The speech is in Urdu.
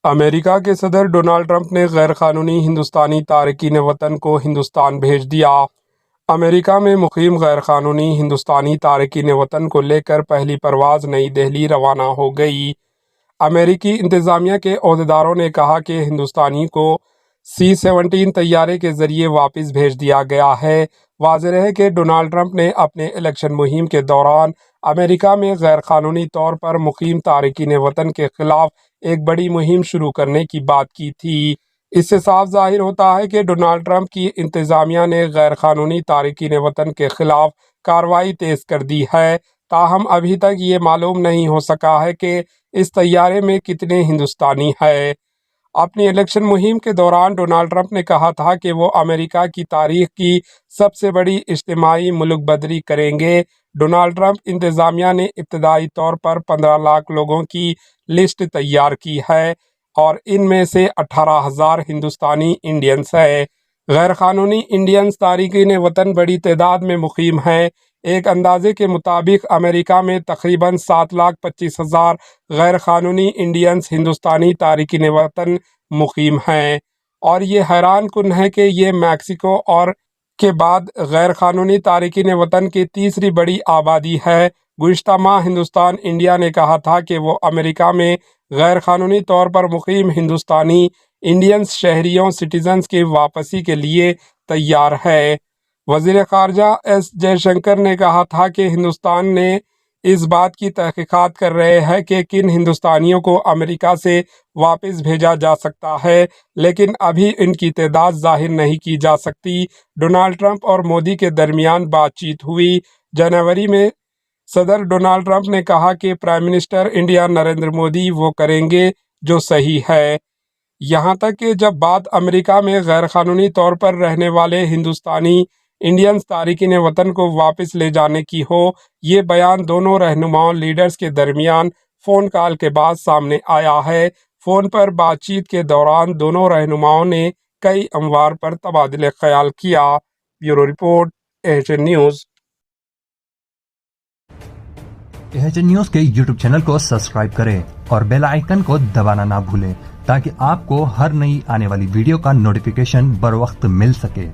امریکہ کے صدر ڈونلڈ ٹرمپ نے غیر قانونی ہندوستانی تارکین وطن کو ہندوستان بھیج دیا۔ امریکہ میں مقیم غیر قانونی ہندوستانی تارکین وطن کو لے کر پہلی پرواز نئی دہلی روانہ ہو گئی۔ امریکی انتظامیہ کے عہدیداروں نے کہا کہ ہندوستانی کو C-17 طیارے کے ذریعے واپس بھیج دیا گیا ہے۔ واضح ہے کہ ڈونلڈ ٹرمپ نے اپنے الیکشن مہم کے دوران امریکہ میں غیر قانونی طور پر مقیم تارکین وطن کے خلاف ایک بڑی مہم شروع کرنے کی بات کی تھی۔ اس سے صاف ظاہر ہوتا ہے کہ ڈونلڈ ٹرمپ کی انتظامیہ نے غیر قانونی تارکین وطن کے خلاف کارروائی تیز کر دی ہے۔ تاہم ابھی تک یہ معلوم نہیں ہو سکا ہے کہ اس طیارے میں کتنے ہندوستانی ہیں۔ اپنی الیکشن مہم کے دوران ڈونلڈ ٹرمپ نے کہا تھا کہ وہ امریکہ کی تاریخ کی سب سے بڑی اجتماعی ملک بدری کریں گے۔ ڈونلڈ ٹرمپ انتظامیہ نے ابتدائی طور پر 15 لاکھ لوگوں کی لسٹ تیار کی ہے اور ان میں سے 18,000 ہندوستانی انڈینز ہیں۔ غیر قانونی انڈینز تارکین وطن بڑی تعداد میں مقیم ہیں۔ ایک اندازے کے مطابق امریکہ میں تقریباً 7,25,000 غیر قانونی انڈینز ہندوستانی تارکین وطن مقیم ہیں، اور یہ حیران کن ہے کہ یہ میکسیکو اور کے بعد غیر قانونی تارکین وطن کی تیسری بڑی آبادی ہے۔ گزشتہ ماہ ہندوستان انڈیا نے کہا تھا کہ وہ امریکا میں غیر قانونی طور پر مقیم ہندوستانی انڈینز شہریوں سٹیزنز کی واپسی کے لیے تیار ہے۔ وزیر خارجہ ایس جے شنکر نے کہا تھا کہ ہندوستان نے اس بات کی تحقیقات کر رہے ہیں کہ کن ہندوستانیوں کو امریکہ سے واپس بھیجا جا سکتا ہے، لیکن ابھی ان کی تعداد ظاہر نہیں کی جا سکتی۔ ڈونلڈ ٹرمپ اور مودی کے درمیان بات چیت ہوئی۔ جنوری میں صدر ڈونلڈ ٹرمپ نے کہا کہ prime minister India Narendra Modi وہ کریں گے جو صحیح ہے، یہاں تک کہ جب بات امریکہ میں غیر قانونی طور پر رہنے والے ہندوستانی انڈینز تارکین وطن کو واپس لے جانے کی ہو۔ یہ بیان دونوں رہنماؤں لیڈرز کے درمیان فون کال کے بعد سامنے آیا ہے۔ فون پر بات چیت کے دوران دونوں رہنماؤں نے کئی امور پر تبادلہ خیال کیا۔ Bureau report, Asian news. Asian news کے یوٹیوب چینل کو سبسکرائب کریں اور بیل آئیکن کو دبانا نہ بھولیں تاکہ آپ کو ہر نئی آنے والی ویڈیو کا نوٹیفیکیشن بر وقت مل سکے۔